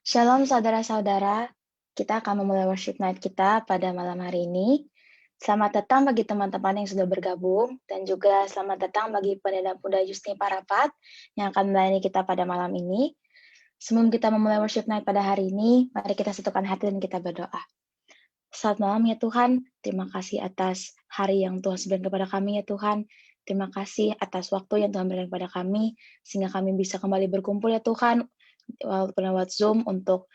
Shalom saudara-saudara, kita akan memulai worship night kita pada malam hari ini. Selamat datang bagi teman-teman yang sudah bergabung, dan juga selamat datang bagi pendeta muda Yusni Parapat yang akan melayani kita pada malam ini. Sebelum kita memulai worship night pada hari ini, mari kita satukan hati dan kita berdoa. Selamat malam ya Tuhan, terima kasih atas hari yang Tuhan berikan kepada kami ya Tuhan. Terima kasih atas waktu yang Tuhan berikan kepada kami, sehingga kami bisa kembali berkumpul ya Tuhan, walaupun lewat Zoom untuk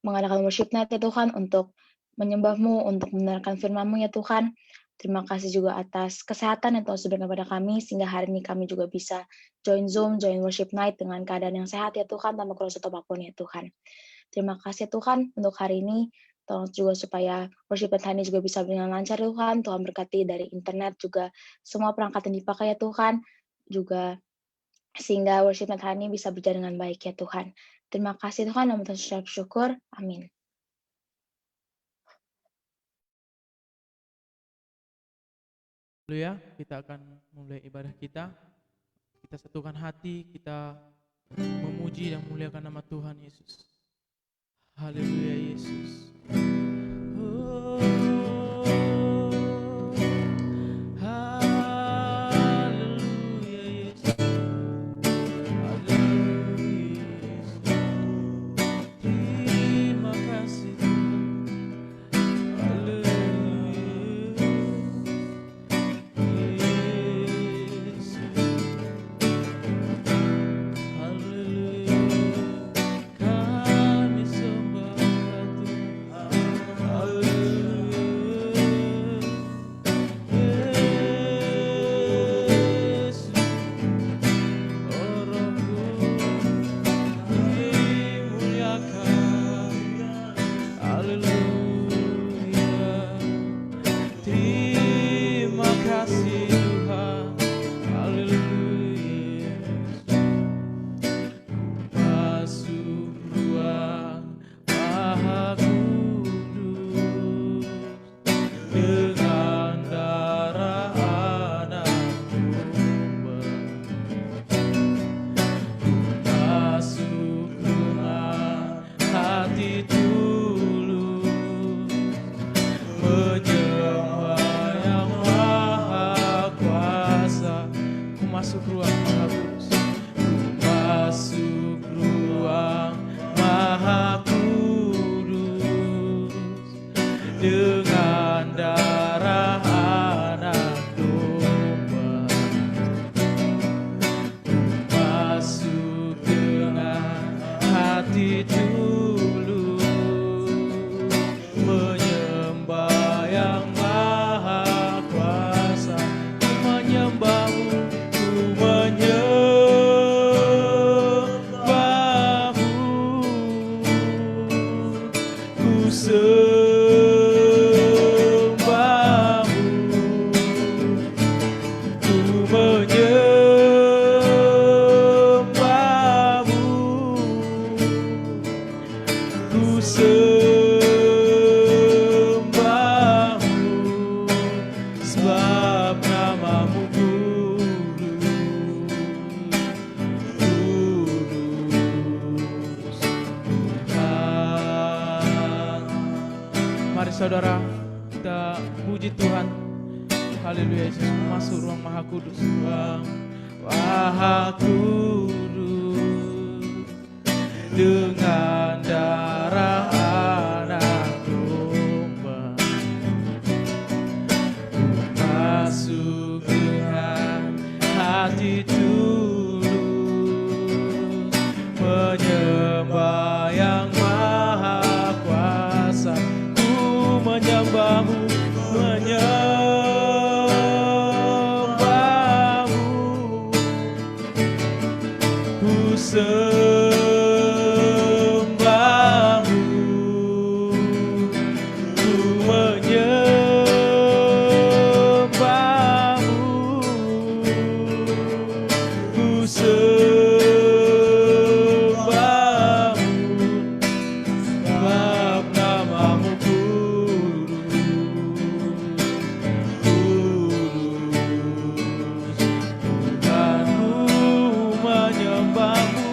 mengadakan worship night ya Tuhan, untuk menyembah-Mu, untuk mendengarkan firman-Mu ya Tuhan. Terima kasih juga atas kesehatan yang Tuhan berikan kepada kami, sehingga hari ini kami juga bisa join Zoom, join worship night dengan keadaan yang sehat ya Tuhan, tanpa kurang satu apapun ya Tuhan. Terima kasih Tuhan untuk hari ini. Tolong juga supaya worship night hari ini juga bisa berjalan lancar ya Tuhan. Tuhan berkati dari internet juga semua perangkat yang dipakai ya Tuhan. Juga sehingga worship night hari ini bisa berjalan dengan baik ya Tuhan. Terima kasih Tuhan, nama Tuhan syukur syukur. Amin. Haleluya, kita akan mulai ibadah kita. Kita satukan hati, kita memuji dan memuliakan nama Tuhan Yesus. Haleluya Yesus. Oh, haleluya Yesus. Haleluya Yesus. Terima kasih Tuhan. Haleluya Yesus. Haleluya. Kami sembah Tuhan. Haleluya. Yesus. Oh Rohku, dimuliakan. Haleluya. Terima kasih Tuhan. Haleluya. Masuk ruang Maha Kudus dengan darah anak domba. Masuk dengan hati tulus menyembah yang maha kuasa. Ku masuk ruang Maha Kudus. Ku masuk ruang Maha Kudus dengan darah anak domba. Masuk dengan hati tulus menyembah yang maha kuasa. Ku menyembah-Mu, ku menyembah-Mu, ku sembah-Mu, ku menyembah-Mu, ku sembah-Mu, sebab nama-Mu kudus, kudus Tuhan. Mari saudara, kita puji Tuhan. Haleluya Yesus. Masuk ruang Maha Kudus, ruang Maha Kudus dengan darah anak domba. Masuk dengan hati tulus menyembah yang maha kuasa. Ku menyembah-Mu, menyembah-Mu, ku sembah-Mu, ku menyembah-Mu, ku sembah-Mu, sebab nama-Mu kudus, kudus Tuhan. Ku menyembah-Mu,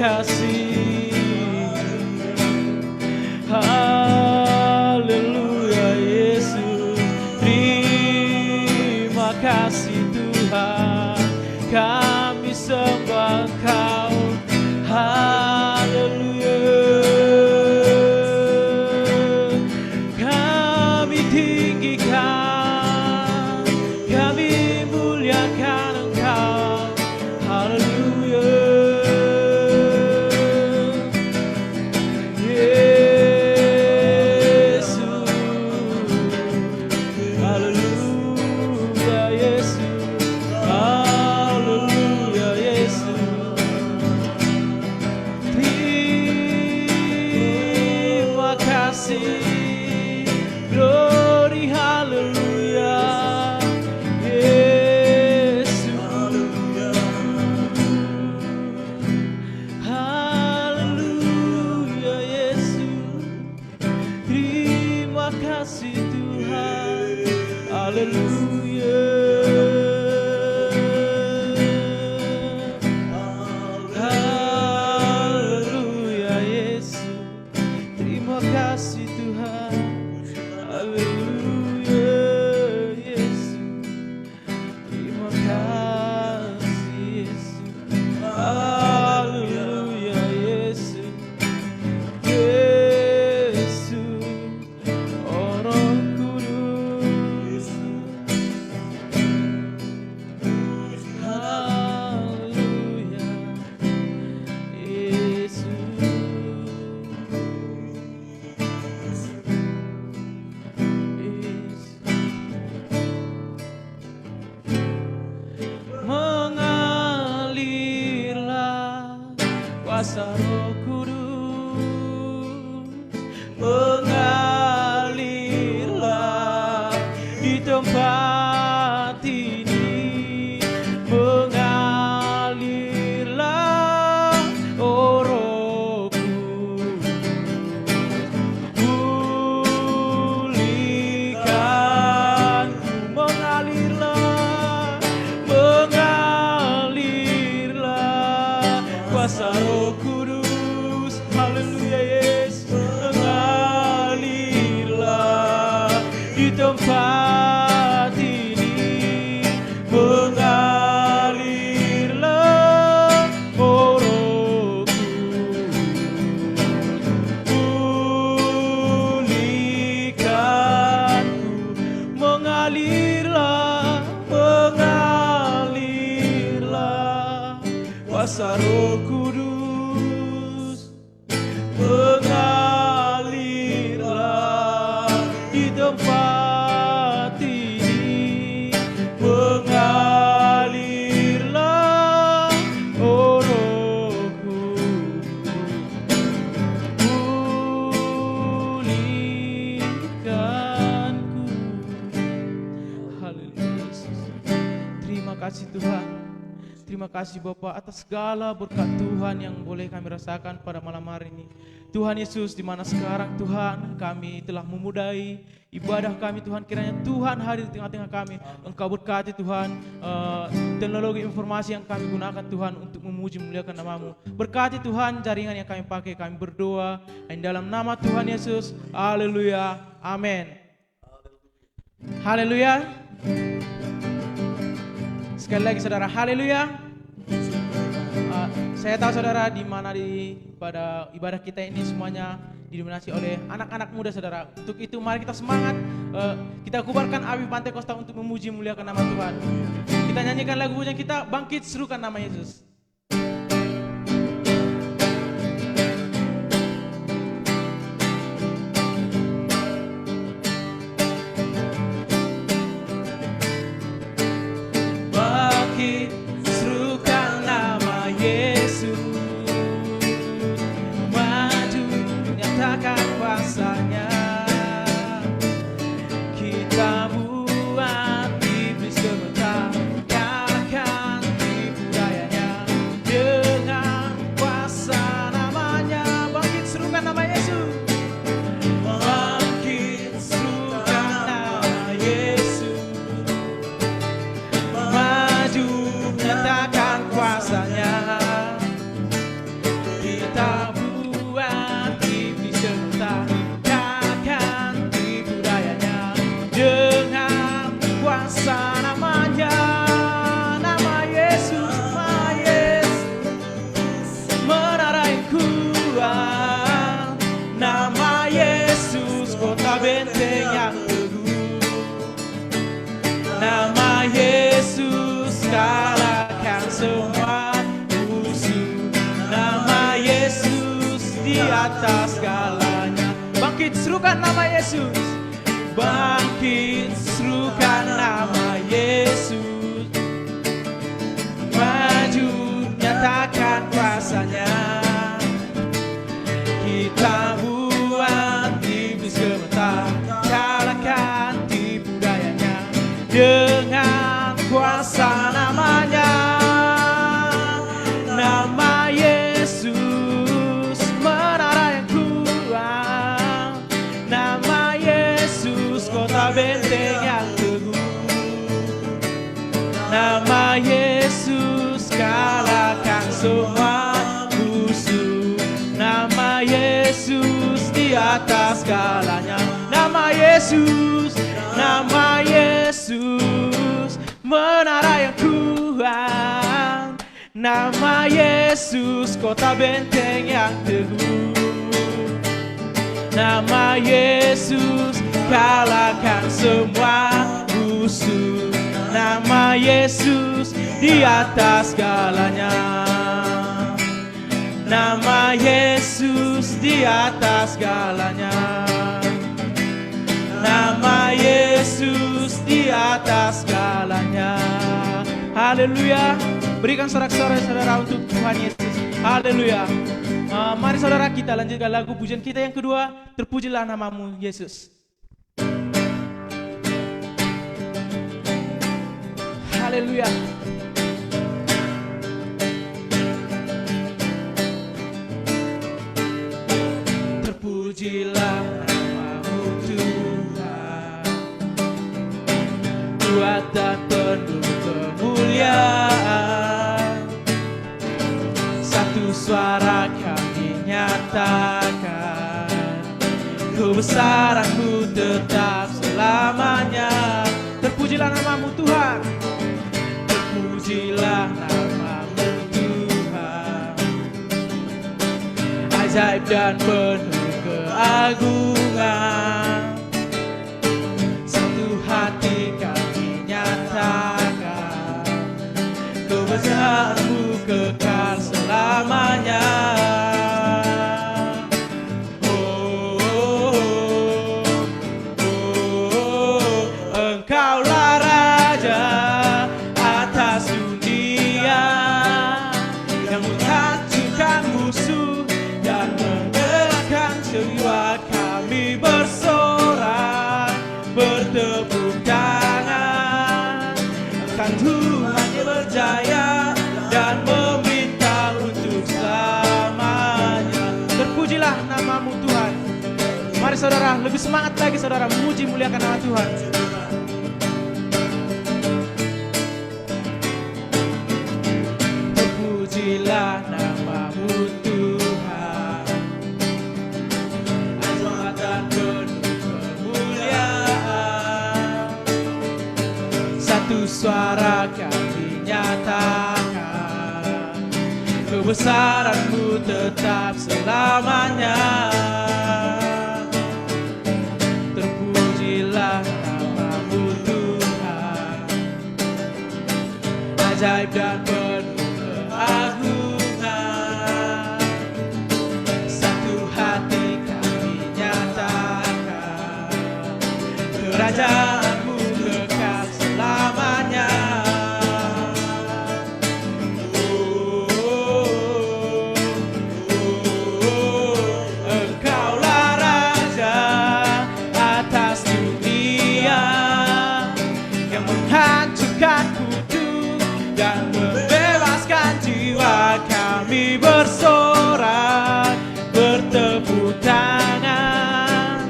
kasih. Haleluya Yesus, terima kasih Tuhan, kami sembah Kau. Haleluya, kami tinggikan, kami muliakan Engkau. Haleluya. Glory, hallelujah, Yesus. Hallelujah, Yesus. Terima kasih Tuhan. Hallelujah. Hallelujah, Yesus. Terima kasih Tuhan. Haleluya Yesus, terima kasih Yesus. Haleluya Yesus, Yesus, oh Roh Kudus. Haleluya Yesus. Mengalirlah kuasa Roh Kudus, mengalirlah di tempat ini, mengalirlah oh Roh Kudus, pulihkanku, mengalirlah, mengalirlah kuasa Roh Kudus. Haleluya Yesus, mengalirlah di tempat ini, mengalirlah oh Roh Kudus, pulihkanku, mengalirlah, mengalirlah kuasa Roh Kudus, mengalirlah di tempat ini, mengalirlah oh Roh Kudus, pulihkanku. Haleluya Yesus. Terima kasih Tuhan. Terima kasih Bapa atas segala berkat Tuhan yang boleh kami rasakan pada malam hari ini. Tuhan Yesus, di mana sekarang Tuhan kami telah memudai ibadah kami Tuhan, kiranya Tuhan hadir di tengah-tengah kami. Engkau berkati Tuhan teknologi informasi yang kami gunakan Tuhan untuk memuji memuliakan nama-Mu. Berkati Tuhan jaringan yang kami pakai, kami berdoa di dalam nama Tuhan Yesus. Haleluya, amin. Haleluya. Sekali lagi saudara, haleluya. Saya tahu saudara di mana pada ibadah kita ini semuanya didominasi oleh anak-anak muda saudara. Untuk itu mari kita semangat, kita kubarkan api Pantai Kosta untuk memuji memuliakan nama Tuhan. Kita nyanyikan lagu pujian kita, bangkit serukan nama Yesus. Buat iblis gemetar, kalahkan tipu dayanya. kalahkan semua musuh. Nama Yesus di atas segalanya. Bangkit serukan nama Yesus. Bangkit serukan nama Yesus. Maju nyatakan kuasanya. Kita buat iblis gemetar, kalahkan tipu dayanya dengan kuasa namanya. Nama Yesus menara yang kuat. Nama Yesus kota benteng yang teguh. Nama Yesus kalahkan semua musuh. Nama Yesus di atas segalanya. Nama Yesus menara yang kuat. Nama Yesus kota benteng yang teguh. Nama Yesus kalahkan semua musuh. Nama Yesus di atas segalanya. Nama Yesus di atas segalanya. Nama Yesus di atas segalanya. Haleluya. Berikan sorak-sorai saudara untuk Tuhan Yesus. Haleluya. Mari saudara kita lanjutkan lagu pujian kita yang kedua. Terpujilah namamu Yesus. Haleluya. Terpujilah namamu Tuhan, kuat dan penuh kemuliaan. Satu suara kami nyatakan, kebesaran-Mu tetap selamanya. Terpujilah namamu Tuhan. Terpujilah namamu Tuhan, ajaib dan penuh keagungan. Satu hati kami nyatakan, kebesaran-Mu kekal selamanya. Engkaulah Raja atas dunia, yang menghancurkan musuh dan menggerakkan jiwa. Kami bersorak, bertepuk tangan, akan Tuhan yang berjaya dan meminta untuk selamanya. Terpujilah namamu Tuhan. Mari saudara, lebih semangat lagi saudara, memuji muliakan nama Tuhan. Terpujilah namamu Tuhan, ajaib dan penuh kemuliaan. Satu suara kami nyatakan, kebesaran-Mu tetap selamanya. Terpujilah namamu Tuhan, ajaib dan penuh keagungan. Satu hati kami nyatakan, kerajaan-Mu kekal selamanya. Engkaulah Raja atas dunia, yang menghancurkan kutuk dan membebaskan jiwa. Kami bersorak, bertepuk tangan,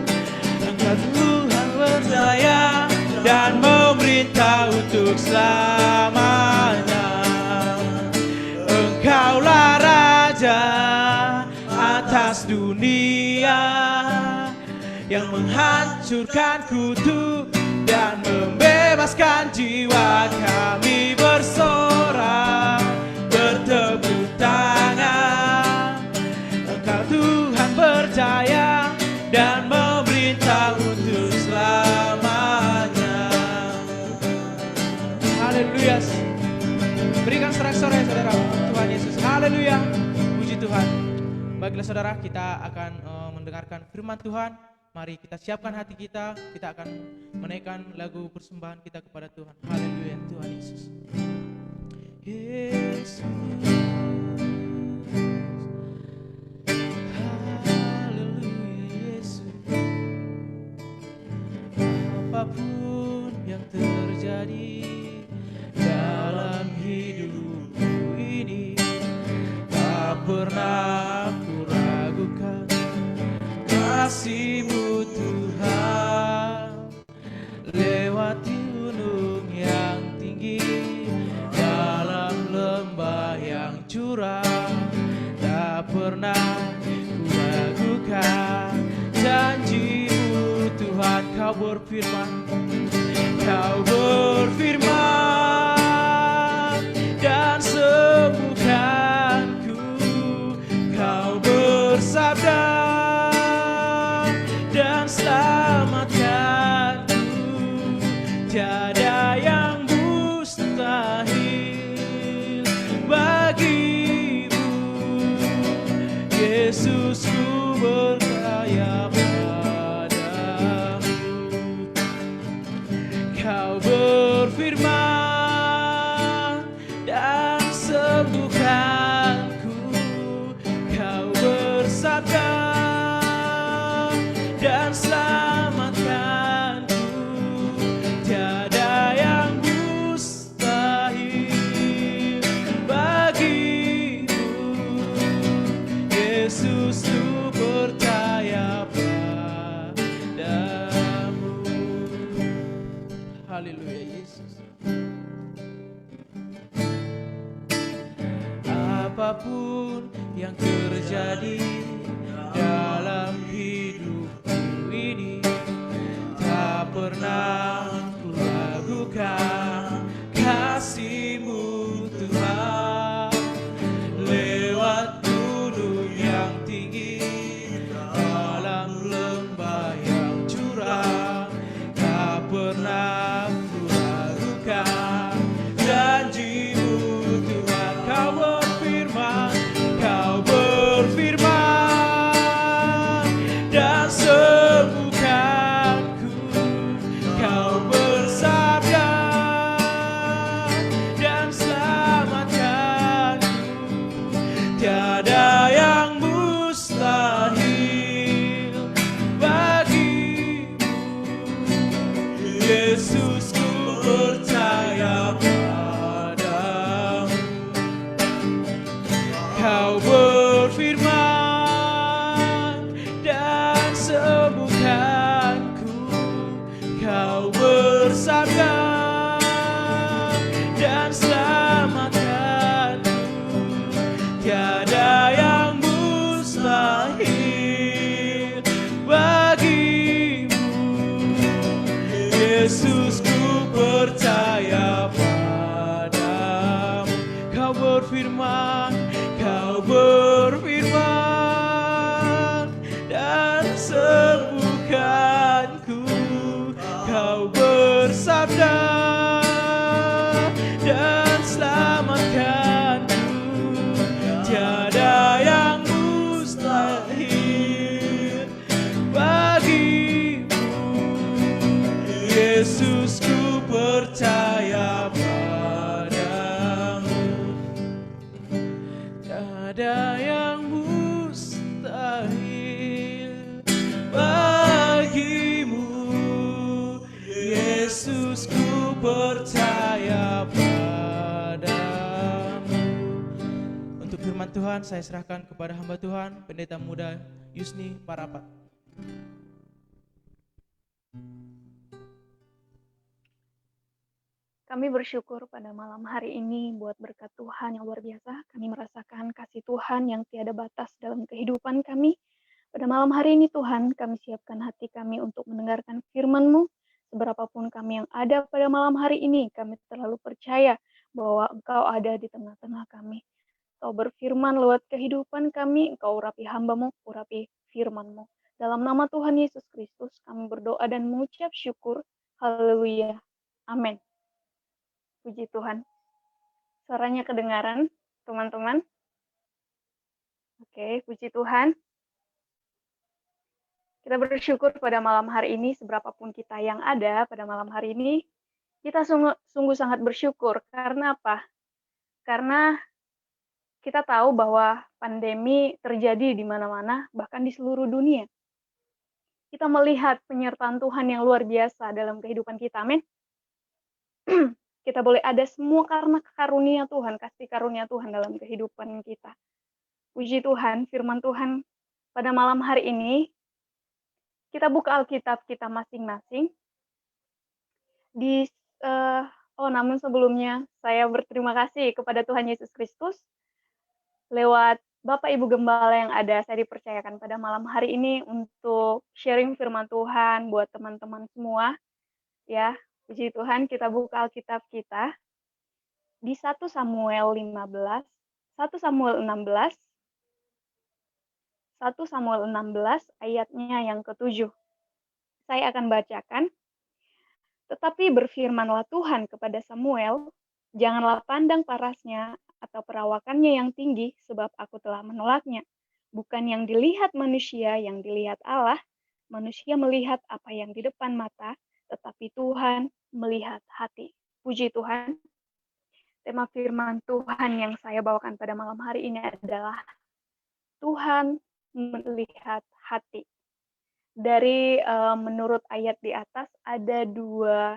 Engkau Tuhan berjaya dan memerintah untuk selamanya. Engkaulah Raja atas dunia, yang menghancurkan kutuk dan membebaskan jiwa. Kami bersorak, bertepuk tangan, Engkau Tuhan berjaya dan memerintah untuk selamanya. Haleluya. Berikan sorak-sorai saudara untuk Tuhan Yesus. Haleluya. Puji Tuhan. Baiklah saudara, kita akan mendengarkan firman Tuhan. Mari kita siapkan hati kita. Kita akan menaikkan lagu persembahan kita kepada Tuhan. Haleluya Tuhan Yesus. Yesus. Apapun yang terjadi dalam hidupku ini, tak pernah ku ragukan kasih-Mu Tuhan. Lewati gunung yang tinggi, dalam lembah yang curam, tak pernah ku ragukan janji-Mu Tuhan. Kau berfirman, Kau berfirman dan sembuhkanku. Kau bersabda dan selamatkanku. Tiada yang mustahil bagimu. Yesus, ku percaya padamu. Kau berfirman dan sembuhkanku. Kau bersabda dan selamatkanku. Tiada yang mustahil bagimu. Yesus, ku percaya padamu. Haleluya Yesus. Apapun yang terjadi dalam hidupku ini, tak pernah ku ragukan kasih-Mu Tuhan. Lewat gunung yang tinggi, dalam lembah yang curam, tak pernah ku ragukan janji-Mu Tuhan. Kau berfirman, Kau berfirman dan sembuhkanku. Kau bersabda dan selamatkanku. Tiada yang mustahil bagimu. Yesus, ku percaya padamu. Kau berfirman dan sembuhkanku. Kau bersabda dan selamatkanku. Tiada yang mustahil bagimu. Yesus, ku percaya padamu. Kau berfirman, Kau berfirman dan sembuhkanku. Kau bersabda dan selamatkanku. Tiada yang mustahil bagimu. Yesus, ku percaya padamu. Tiada yang mustahil bagimu. Yesus, ku percaya padamu. Untuk firman Tuhan saya serahkan kepada hamba Tuhan, Pendeta Muda Yusni Parapat. Kami bersyukur pada malam hari ini buat berkat Tuhan yang luar biasa. Kami merasakan kasih Tuhan yang tiada batas dalam kehidupan kami. Pada malam hari ini Tuhan, kami siapkan hati kami untuk mendengarkan firman-Mu. Seberapapun kami yang ada pada malam hari ini, kami terlalu percaya bahwa Engkau ada di tengah-tengah kami. Engkau berfirman lewat kehidupan kami, Engkau urapi hamba-Mu, urapi firman-Mu. Dalam nama Tuhan Yesus Kristus, kami berdoa dan mengucap syukur. Haleluya. Amin. Puji Tuhan. Suaranya kedengaran, teman-teman? Oke, puji Tuhan. Kita bersyukur pada malam hari ini, seberapapun kita yang ada pada malam hari ini, kita sungguh sangat bersyukur. Karena apa? Karena kita tahu bahwa pandemi terjadi di mana-mana, bahkan di seluruh dunia. Kita melihat penyertaan Tuhan yang luar biasa dalam kehidupan kita, amin. Kita boleh ada semua karena karunia Tuhan, kasih karunia Tuhan dalam kehidupan kita. Puji Tuhan, firman Tuhan pada malam hari ini, kita buka Alkitab kita masing-masing. Namun sebelumnya, saya berterima kasih kepada Tuhan Yesus Kristus. Lewat Bapak Ibu Gembala yang ada, saya dipercayakan pada malam hari ini untuk sharing firman Tuhan buat teman-teman semua. Ya, puji Tuhan, kita buka Alkitab kita di 1 Samuel 15, 1 Samuel 16, 1 Samuel 16 ayatnya yang ke-7. Saya akan bacakan. Tetapi berfirmanlah Tuhan kepada Samuel, janganlah pandang parasnya atau perawakannya yang tinggi, sebab aku telah menolaknya. Bukan yang dilihat manusia, yang dilihat Allah. Manusia melihat apa yang di depan mata, tetapi Tuhan melihat hati. Puji Tuhan. Tema firman Tuhan yang saya bawakan pada malam hari ini adalah Tuhan melihat hati. Dari menurut ayat di atas ada dua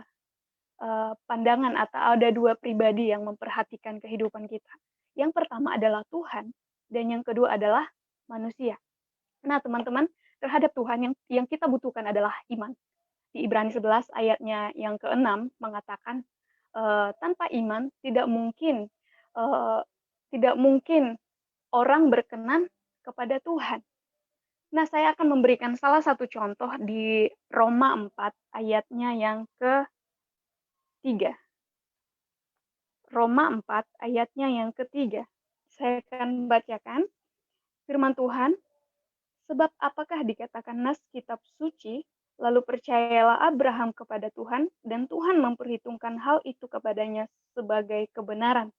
pandangan atau ada dua pribadi yang memperhatikan kehidupan kita. Yang pertama adalah Tuhan dan yang kedua adalah manusia. Nah, teman-teman, terhadap Tuhan yang kita butuhkan adalah iman. Di Ibrani 11 ayatnya yang ke-6 mengatakan tanpa iman tidak mungkin orang berkenan kepada Tuhan. Nah, saya akan memberikan salah satu contoh di Roma 4 ayatnya yang ke-3. Roma 4 ayatnya yang ke-3. Saya akan bacakan firman Tuhan. Sebab apakah dikatakan nas kitab suci, lalu percayalah Abraham kepada Tuhan, dan Tuhan memperhitungkan hal itu kepadanya sebagai kebenaran.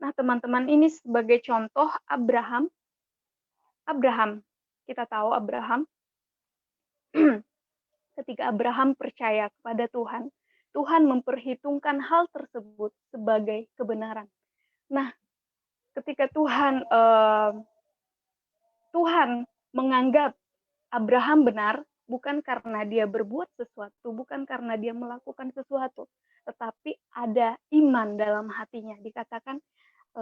Nah, teman-teman, ini sebagai contoh Abraham. Kita tahu Abraham, ketika Abraham percaya kepada Tuhan, Tuhan memperhitungkan hal tersebut sebagai kebenaran. Nah, ketika Tuhan menganggap Abraham benar, bukan karena dia berbuat sesuatu, bukan karena dia melakukan sesuatu, tetapi ada iman dalam hatinya. Dikatakan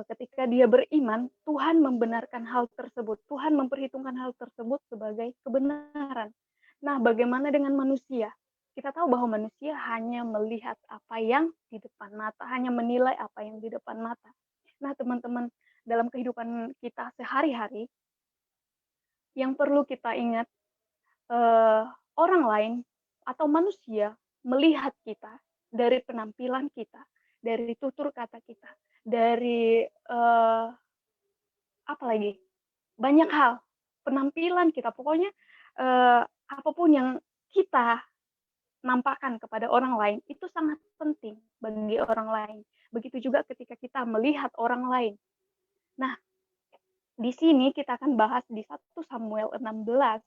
ketika dia beriman, Tuhan membenarkan hal tersebut. Tuhan memperhitungkan hal tersebut sebagai kebenaran. Nah, bagaimana dengan manusia? Kita tahu bahwa manusia hanya melihat apa yang di depan mata, hanya menilai apa yang di depan mata. Nah, teman-teman, dalam kehidupan kita sehari-hari, yang perlu kita ingat, orang lain atau manusia melihat kita dari penampilan kita, dari tutur kata kita, dari apa lagi? Banyak hal, penampilan kita, pokoknya apapun yang kita nampakkan kepada orang lain itu sangat penting bagi orang lain. Begitu juga ketika kita melihat orang lain. Nah, di sini kita akan bahas di 1 Samuel 16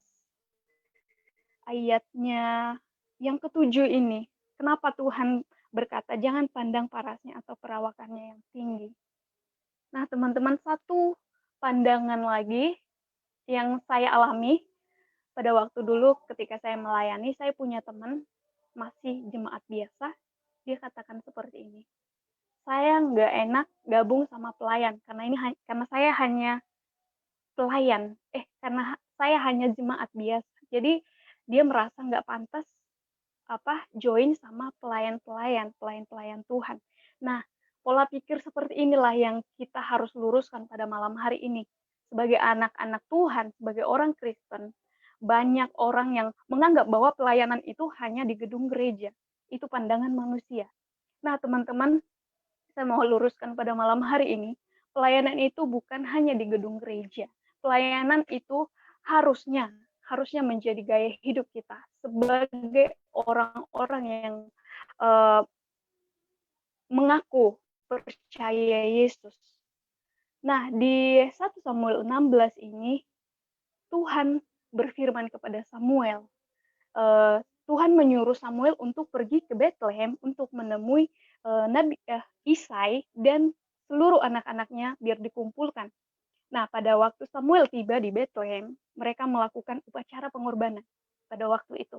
ayatnya yang ke-7 ini. Kenapa Tuhan berkata jangan pandang parasnya atau perawakannya yang tinggi. Nah, teman-teman, satu pandangan lagi yang saya alami pada waktu dulu ketika saya melayani, saya punya teman masih jemaat biasa, dia katakan seperti ini. Saya nggak enak gabung sama pelayan karena saya hanya pelayan, karena saya hanya jemaat biasa. Jadi dia merasa nggak pantas join sama pelayan Tuhan. Nah, pola pikir seperti inilah yang kita harus luruskan pada malam hari ini. Sebagai anak-anak Tuhan, sebagai orang Kristen, banyak orang yang menganggap bahwa pelayanan itu hanya di gedung gereja. Itu pandangan manusia. Nah, teman-teman, saya mau luruskan pada malam hari ini, pelayanan itu bukan hanya di gedung gereja. Pelayanan itu harusnya menjadi gaya hidup kita sebagai orang-orang yang mengaku percaya Yesus. Nah, di 1 Samuel 16 ini, Tuhan berfirman kepada Samuel. Tuhan menyuruh Samuel untuk pergi ke Bethlehem untuk menemui Nabi Isai dan seluruh anak-anaknya biar dikumpulkan. Nah, pada waktu Samuel tiba di Bethlehem, mereka melakukan upacara pengorbanan pada waktu itu.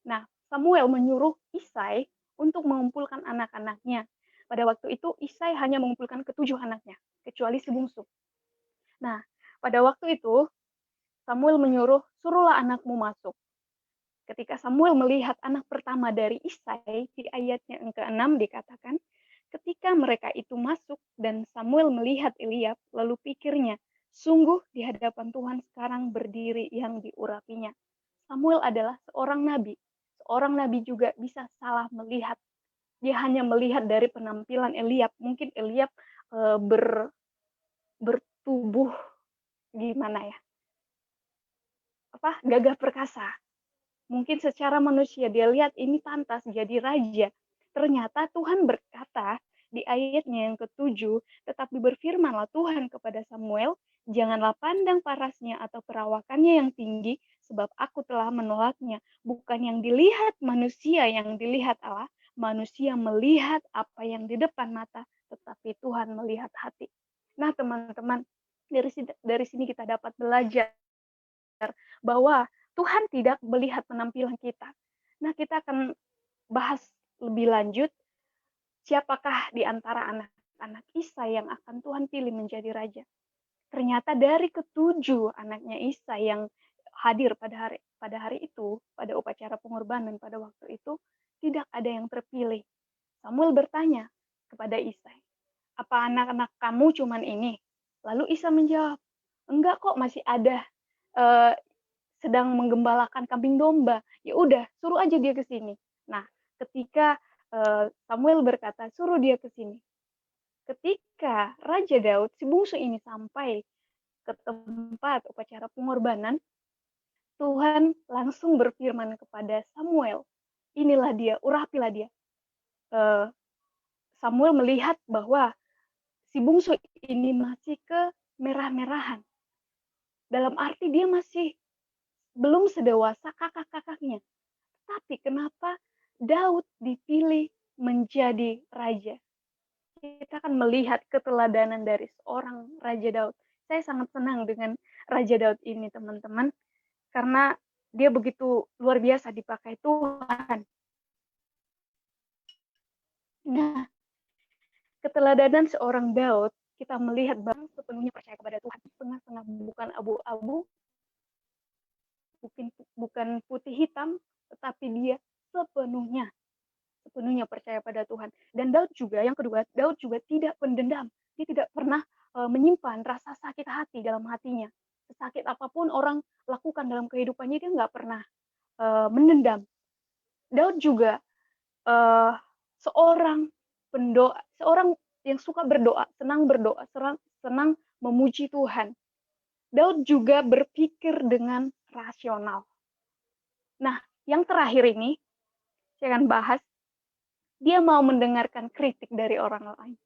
Nah, Samuel menyuruh Isai untuk mengumpulkan anak-anaknya. Pada waktu itu, Isai hanya mengumpulkan ketujuh anaknya, kecuali si bungsu. Nah, pada waktu itu, Samuel menyuruh, suruhlah anakmu masuk. Ketika Samuel melihat anak pertama dari Isai, di ayatnya yang ke-6 dikatakan, ketika mereka itu masuk dan Samuel melihat Eliab, lalu pikirnya, sungguh di hadapan Tuhan sekarang berdiri yang diurapinya. Samuel adalah seorang nabi. Seorang nabi juga bisa salah melihat. Dia hanya melihat dari penampilan Eliab. Mungkin Eliab bertubuh gimana ya? Gagah perkasa. Mungkin secara manusia dia lihat ini pantas jadi raja. Ternyata Tuhan berkata di ayatnya yang ke-7, tetapi berfirmanlah Tuhan kepada Samuel, janganlah pandang parasnya atau perawakannya yang tinggi, sebab aku telah menolaknya. Bukan yang dilihat manusia, yang dilihat Allah. Manusia melihat apa yang di depan mata, tetapi Tuhan melihat hati. Nah, teman-teman, dari sini kita dapat belajar bahwa Tuhan tidak melihat penampilan kita. Nah, kita akan bahas lebih lanjut siapakah di antara anak-anak Isai yang akan Tuhan pilih menjadi raja. Ternyata dari ketujuh anaknya Isai yang hadir pada hari itu, pada upacara pengorbanan pada waktu itu, tidak ada yang terpilih. Samuel bertanya kepada Isai, apa anak-anak kamu cuman ini? Lalu Isai menjawab, enggak kok, masih ada sedang menggembalakan kambing domba. Ya udah, suruh aja dia ke sini. Nah, ketika Samuel berkata, suruh dia ke sini. Ketika Raja Daud, si bungsu ini sampai ke tempat upacara pengorbanan, Tuhan langsung berfirman kepada Samuel, inilah dia, urapilah dia. Samuel melihat bahwa si bungsu ini masih kemerah-merahan. Dalam arti dia masih belum sedewasa kakak-kakaknya. Tapi kenapa Daud dipilih menjadi raja? Kita akan melihat keteladanan dari seorang Raja Daud. Saya sangat senang dengan Raja Daud ini, teman-teman, karena dia begitu luar biasa dipakai Tuhan. Nah, keteladanan seorang Daud, kita melihat bahwa sepenuhnya percaya kepada Tuhan, setengah-setengah, bukan abu-abu, bukan putih hitam, tetapi dia sepenuhnya percaya pada Tuhan. Dan Daud juga, yang kedua, Daud juga tidak pendendam. Dia tidak pernah menyimpan rasa sakit hati dalam hatinya. Sakit apapun orang lakukan dalam kehidupannya, dia nggak pernah mendendam. Daud juga seorang pendoa, seorang yang suka berdoa, senang memuji Tuhan. Daud juga berpikir dengan rasional. Nah, yang terakhir ini, saya akan bahas, dia mau mendengarkan kritik dari orang lain.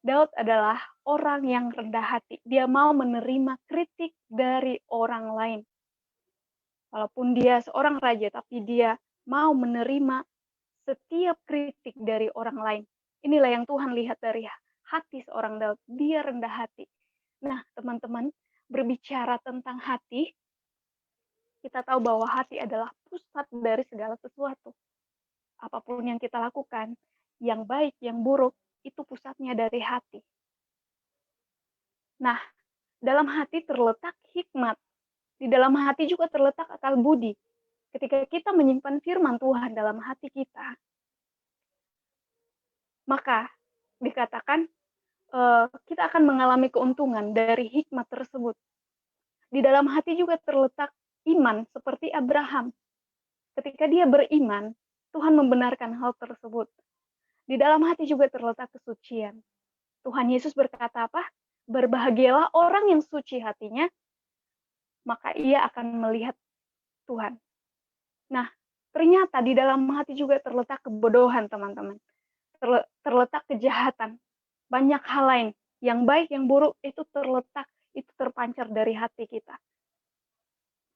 Daud adalah orang yang rendah hati. Dia mau menerima kritik dari orang lain. Walaupun dia seorang raja, tapi dia mau menerima setiap kritik dari orang lain. Inilah yang Tuhan lihat dari hati seorang Daud. Dia rendah hati. Nah, teman-teman, berbicara tentang hati, kita tahu bahwa hati adalah pusat dari segala sesuatu. Apapun yang kita lakukan, yang baik, yang buruk, itu pusatnya dari hati. Nah, dalam hati terletak hikmat. Di dalam hati juga terletak akal budi. Ketika kita menyimpan firman Tuhan dalam hati kita, maka dikatakan kita akan mengalami keuntungan dari hikmat tersebut. Di dalam hati juga terletak iman seperti Abraham. Ketika dia beriman, Tuhan membenarkan hal tersebut. Di dalam hati juga terletak kesucian. Tuhan Yesus berkata apa? Berbahagialah orang yang suci hatinya, maka ia akan melihat Tuhan. Nah, ternyata di dalam hati juga terletak kebodohan, teman-teman. terletak kejahatan. Banyak hal lain, yang baik, yang buruk, itu terletak, itu terpancar dari hati kita.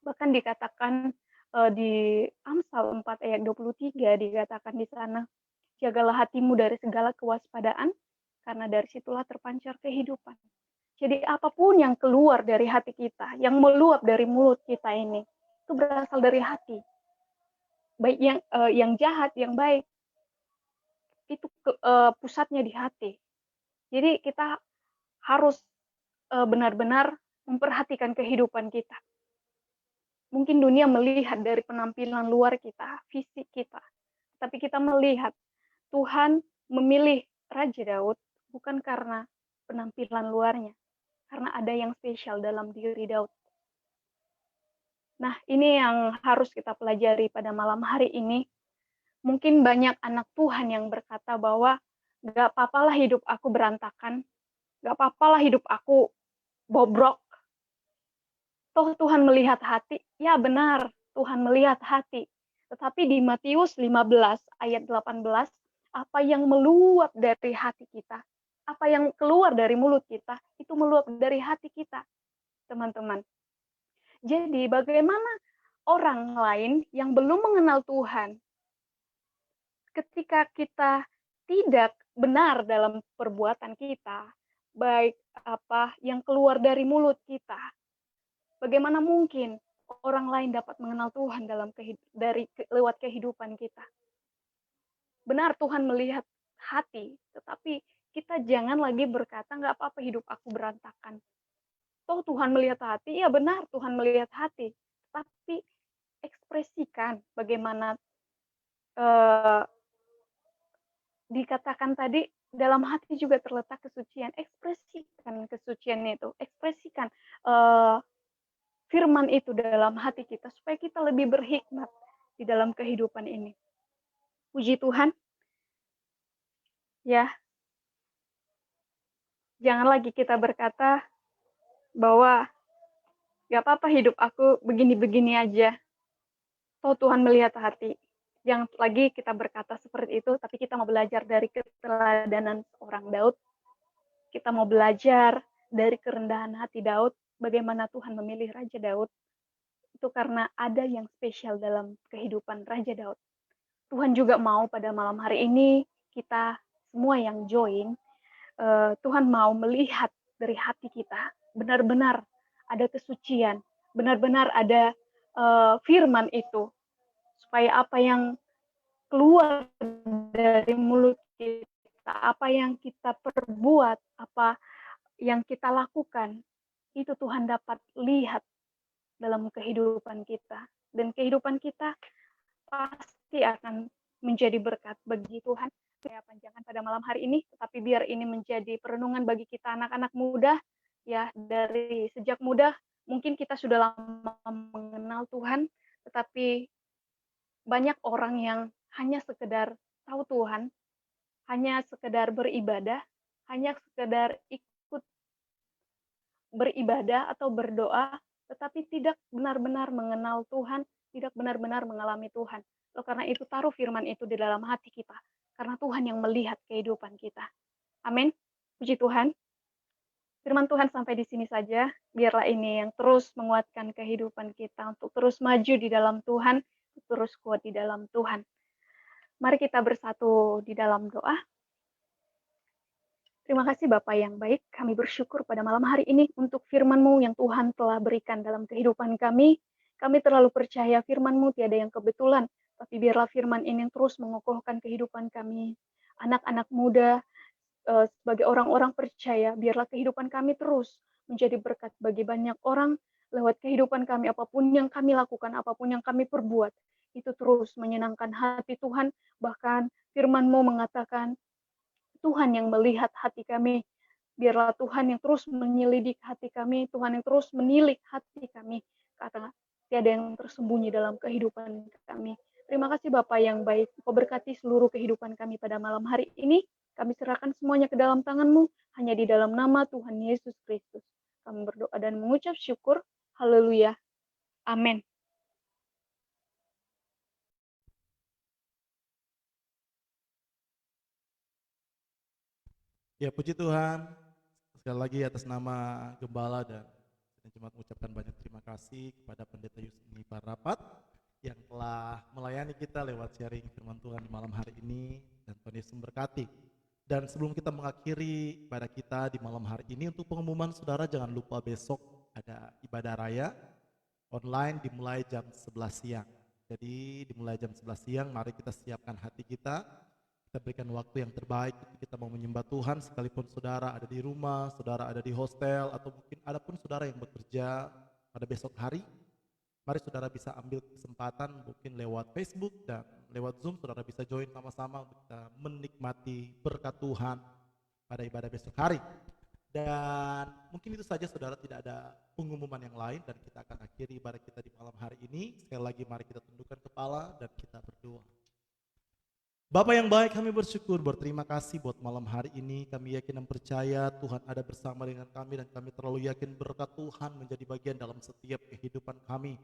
Bahkan dikatakan di Amsal 4 ayat 23 dikatakan di sana, jagalah hatimu dari segala kewaspadaan, karena dari situlah terpancar kehidupan. Jadi apapun yang keluar dari hati kita, yang meluap dari mulut kita ini, itu berasal dari hati. Baik yang jahat, yang baik, itu pusatnya di hati. Jadi kita harus benar-benar memperhatikan kehidupan kita. Mungkin dunia melihat dari penampilan luar kita, fisik kita, tapi kita melihat Tuhan memilih Raja Daud bukan karena penampilan luarnya, karena ada yang spesial dalam diri Daud. Nah, ini yang harus kita pelajari pada malam hari ini. Mungkin banyak anak Tuhan yang berkata bahwa gak apa-apalah hidup aku berantakan, gak apa-apalah hidup aku bobrok. Toh Tuhan melihat hati, ya benar, Tuhan melihat hati. Tetapi di Matius 15 ayat 18, apa yang meluap dari hati kita, apa yang keluar dari mulut kita, itu meluap dari hati kita, teman-teman. Jadi bagaimana orang lain yang belum mengenal Tuhan, ketika kita tidak benar dalam perbuatan kita, baik apa yang keluar dari mulut kita, bagaimana mungkin orang lain dapat mengenal Tuhan lewat kehidupan kita? Benar Tuhan melihat hati, tetapi kita jangan lagi berkata nggak apa-apa hidup aku berantakan. Toh Tuhan melihat hati, ya benar Tuhan melihat hati, tapi ekspresikan bagaimana dikatakan tadi, dalam hati juga terletak kesucian. Ekspresikan kesucian itu, ekspresikan firman itu dalam hati kita, supaya kita lebih berhikmat di dalam kehidupan ini. Puji Tuhan. Ya, jangan lagi kita berkata bahwa gak apa-apa hidup aku begini-begini aja. Toh Tuhan melihat hati. Jangan lagi kita berkata seperti itu, tapi kita mau belajar dari keteladanan orang Daud. Kita mau belajar dari kerendahan hati Daud, bagaimana Tuhan memilih Raja Daud. Itu karena ada yang spesial dalam kehidupan Raja Daud. Tuhan juga mau pada malam hari ini, kita semua yang join, Tuhan mau melihat dari hati kita, benar-benar ada kesucian, benar-benar ada firman itu, supaya apa yang keluar dari mulut kita, apa yang kita perbuat, apa yang kita lakukan, itu Tuhan dapat lihat dalam kehidupan kita. Dan kehidupan kita pasti akan menjadi berkat bagi Tuhan. Saya panjangkan pada malam hari ini, tetapi biar ini menjadi perenungan bagi kita anak-anak muda, ya dari sejak muda, mungkin kita sudah lama mengenal Tuhan, tetapi banyak orang yang hanya sekedar tahu Tuhan, hanya sekedar beribadah, hanya sekedar ikut beribadah atau berdoa, tetapi tidak benar-benar mengenal Tuhan, tidak benar-benar mengalami Tuhan. Loh, karena itu taruh firman itu di dalam hati kita, karena Tuhan yang melihat kehidupan kita. Amin. Puji Tuhan. Firman Tuhan sampai di sini saja. Biarlah ini yang terus menguatkan kehidupan kita untuk terus maju di dalam Tuhan, terus kuat di dalam Tuhan. Mari kita bersatu di dalam doa. Terima kasih Bapak yang baik, kami bersyukur pada malam hari ini untuk firman-Mu yang Tuhan telah berikan dalam kehidupan kami. Kami terlalu percaya firman-Mu tiada yang kebetulan, tapi biarlah firman ini terus mengokohkan kehidupan kami. Anak-anak muda, sebagai orang-orang percaya, biarlah kehidupan kami terus menjadi berkat bagi banyak orang lewat kehidupan kami, apapun yang kami lakukan, apapun yang kami perbuat, itu terus menyenangkan hati Tuhan. Bahkan firman-Mu mengatakan, Tuhan yang melihat hati kami. Biarlah Tuhan yang terus menyelidik hati kami, Tuhan yang terus menilik hati kami, karena tiada yang tersembunyi dalam kehidupan kami. Terima kasih Bapak yang baik, Kau berkati seluruh kehidupan kami pada malam hari ini. Kami serahkan semuanya ke dalam tangan-Mu, hanya di dalam nama Tuhan Yesus Kristus. Kami berdoa dan mengucap syukur. Haleluya. Amin. Ya puji Tuhan, sekali lagi atas nama Gembala dan Jemaat mengucapkan banyak terima kasih kepada Pendeta Yusni Parapat yang telah melayani kita lewat sharing firman Tuhan di malam hari ini, dan Tuhan Yesus memberkati. Dan sebelum kita mengakhiri ibadah kita di malam hari ini, untuk pengumuman saudara jangan lupa besok ada ibadah raya online dimulai jam 11 siang. Jadi dimulai jam 11 siang, mari kita siapkan hati kita berikan waktu yang terbaik untuk kita mau menyembah Tuhan, sekalipun saudara ada di rumah, saudara ada di hostel, atau mungkin ada pun saudara yang bekerja pada besok hari. Mari saudara bisa ambil kesempatan mungkin lewat Facebook dan lewat Zoom, saudara bisa join sama-sama untuk kita menikmati berkat Tuhan pada ibadah besok hari. Dan mungkin itu saja saudara, tidak ada pengumuman yang lain, dan kita akan akhiri ibadah kita di malam hari ini. Sekali lagi mari kita tundukkan kepala dan kita berdoa. Bapa yang baik, kami bersyukur, berterima kasih buat malam hari ini. Kami yakin dan percaya Tuhan ada bersama dengan kami, dan kami terlalu yakin berkat Tuhan menjadi bagian dalam setiap kehidupan kami.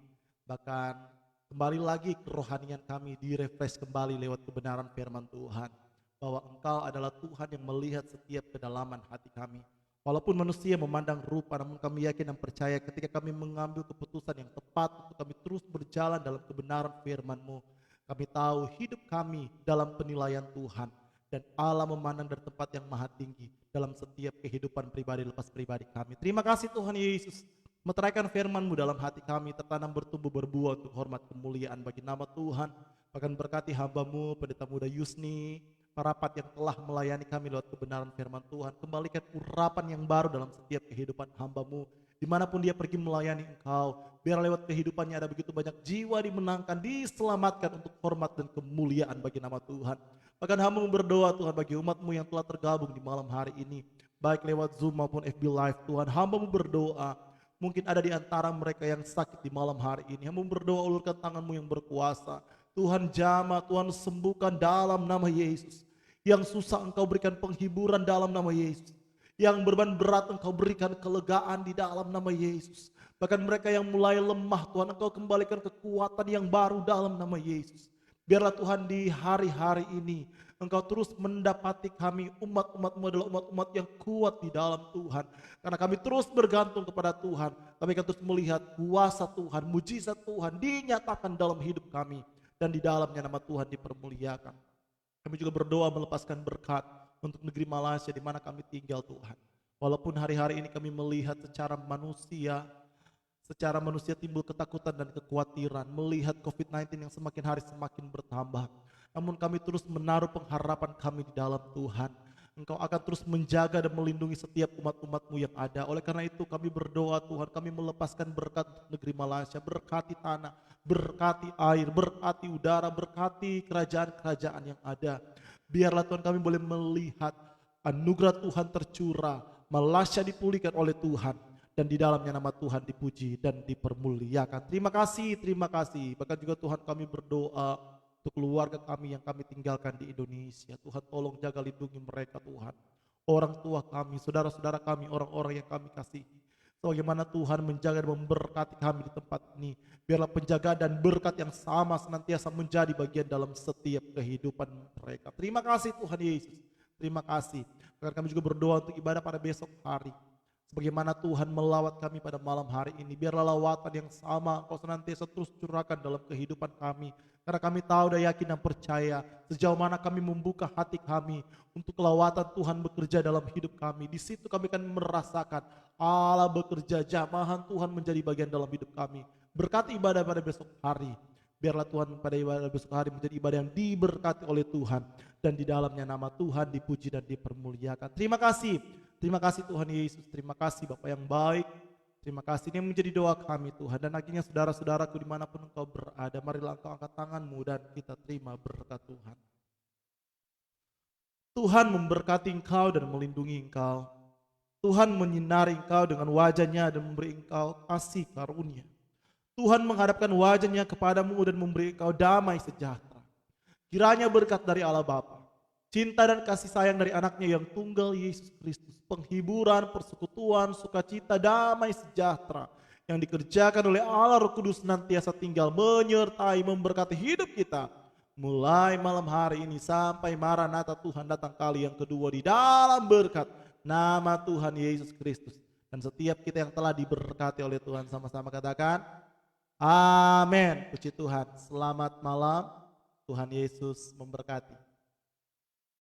Bahkan kembali lagi kerohanian kami direfresh kembali lewat kebenaran firman Tuhan, bahwa Engkau adalah Tuhan yang melihat setiap kedalaman hati kami. Walaupun manusia memandang rupa, namun kami yakin dan percaya ketika kami mengambil keputusan yang tepat untuk kami terus berjalan dalam kebenaran firman-Mu, kami tahu hidup kami dalam penilaian Tuhan, dan Allah memandang dari tempat yang maha tinggi dalam setiap kehidupan pribadi lepas pribadi kami. Terima kasih Tuhan Yesus, meteraikan firman-Mu dalam hati kami, tertanam bertumbuh berbuah untuk hormat kemuliaan bagi nama Tuhan. Bahkan berkati hamba-Mu Pendeta Muda Yusni Parapat yang telah melayani kami lewat kebenaran firman Tuhan. Kembalikan urapan yang baru dalam setiap kehidupan hamba-Mu, dimanapun dia pergi melayani Engkau. Biar lewat kehidupannya ada begitu banyak jiwa dimenangkan, diselamatkan untuk hormat dan kemuliaan bagi nama Tuhan. Bahkan hamba berdoa Tuhan bagi umat-Mu yang telah tergabung di malam hari ini, baik lewat Zoom maupun FB Live. Tuhan, hamba berdoa, mungkin ada di antara mereka yang sakit di malam hari ini. Hamba berdoa, ulurkan tangan-Mu yang berkuasa. Tuhan jamah, Tuhan sembuhkan dalam nama Yesus. Yang susah Engkau berikan penghiburan dalam nama Yesus. Yang beban berat Engkau berikan kelegaan di dalam nama Yesus. Bahkan mereka yang mulai lemah, Tuhan, Engkau kembalikan kekuatan yang baru dalam nama Yesus. Biarlah Tuhan di hari-hari ini Engkau terus mendapati kami, umat-umat-Mu adalah umat-umat yang kuat di dalam Tuhan. Karena kami terus bergantung kepada Tuhan. Kami akan terus melihat kuasa Tuhan, mujizat Tuhan dinyatakan dalam hidup kami, dan di dalamnya nama Tuhan dipermuliakan. Kami juga berdoa melepaskan berkat untuk negeri Malaysia di mana kami tinggal Tuhan. Walaupun hari-hari ini kami melihat secara manusia timbul ketakutan dan kekhawatiran, melihat COVID-19 yang semakin hari semakin bertambah. Namun kami terus menaruh pengharapan kami di dalam Tuhan. Engkau akan terus menjaga dan melindungi setiap umat-umat-Mu yang ada. Oleh karena itu kami berdoa Tuhan, kami melepaskan berkat untuk negeri Malaysia. Berkati tanah, berkati air, berkati udara, berkati kerajaan-kerajaan yang ada. Biarlah Tuhan kami boleh melihat anugerah Tuhan tercurah, Malaysia dipulihkan oleh Tuhan, dan di dalamnya nama Tuhan dipuji dan dipermuliakan. Terima kasih, terima kasih. Bahkan juga Tuhan kami berdoa untuk keluarga kami yang kami tinggalkan di Indonesia. Tuhan tolong jaga lindungi mereka Tuhan. Orang tua kami, saudara-saudara kami, orang-orang yang kami kasihi. Bagaimana Tuhan menjaga dan memberkati kami di tempat ini. Biarlah penjagaan dan berkat yang sama senantiasa menjadi bagian dalam setiap kehidupan mereka. Terima kasih Tuhan Yesus. Terima kasih. Karena kami juga berdoa untuk ibadah pada besok hari. Sebagaimana Tuhan melawat kami pada malam hari ini, biarlah lawatan yang sama Kau senantiasa terus curahkan dalam kehidupan kami. Karena kami tahu dan yakin dan percaya sejauh mana kami membuka hati kami untuk lawatan Tuhan bekerja dalam hidup kami. Di situ kami akan merasakan Allah bekerja, jamahan Tuhan menjadi bagian dalam hidup kami. Berkati ibadah pada besok hari. Biarlah Tuhan pada ibadah besok hari menjadi ibadah yang diberkati oleh Tuhan, dan di dalamnya nama Tuhan dipuji dan dipermuliakan. Terima kasih. Terima kasih Tuhan Yesus, terima kasih Bapa yang baik, terima kasih. Ini menjadi doa kami Tuhan, dan akhirnya saudara-saudaraku dimanapun Engkau berada, marilah Engkau angkat tangan-Mu dan kita terima berkat Tuhan. Tuhan memberkati Engkau dan melindungi Engkau. Tuhan menyinari Engkau dengan wajah-Nya dan memberi Engkau kasih karunia. Tuhan menghadapkan wajah-Nya kepadamu dan memberi Engkau damai sejahtera. Kiranya berkat dari Allah Bapa, cinta dan kasih sayang dari anaknya yang tunggal Yesus Kristus, penghiburan, persekutuan, sukacita, damai sejahtera yang dikerjakan oleh Allah Roh Kudus senantiasa tinggal menyertai, memberkati hidup kita mulai malam hari ini sampai Maranatha Tuhan datang kali yang kedua di dalam berkat nama Tuhan Yesus Kristus. Dan setiap kita yang telah diberkati oleh Tuhan sama-sama katakan amin. Puji Tuhan. Selamat malam. Tuhan Yesus memberkati.